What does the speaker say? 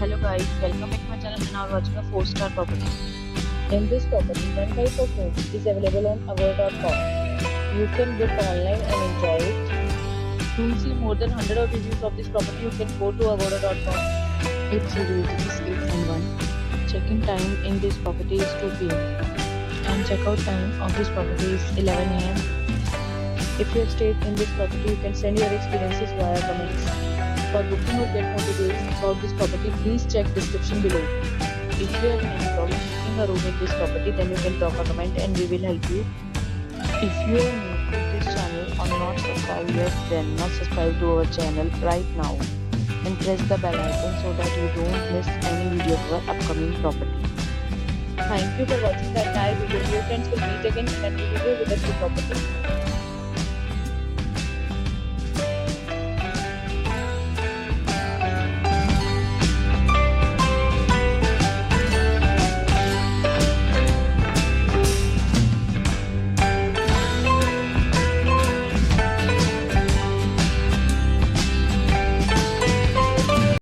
Hello guys, welcome back to my channel and now we're watching a 4-star property. In this property, one type of room is available on award.com. You can book online and enjoy it. To see more than 100 of reviews of this property, you can go to award.com. Its rating is 8 and 1. Check-in time in this property is 2 p.m. and check-out time of this property is 11 a.m. If you have stayed in this property, you can send your experiences via comments. For booking or get more details about this property, please check description below. If you have any problem booking a room in this property, then you can drop a comment and we will help you. If you are new to this channel or not subscribed yet, then must subscribe to our channel right now and press the bell icon so that you don't miss any video of our upcoming property. Thank you for watching the entire video. Dear friends, will meet again in a new video with a new property.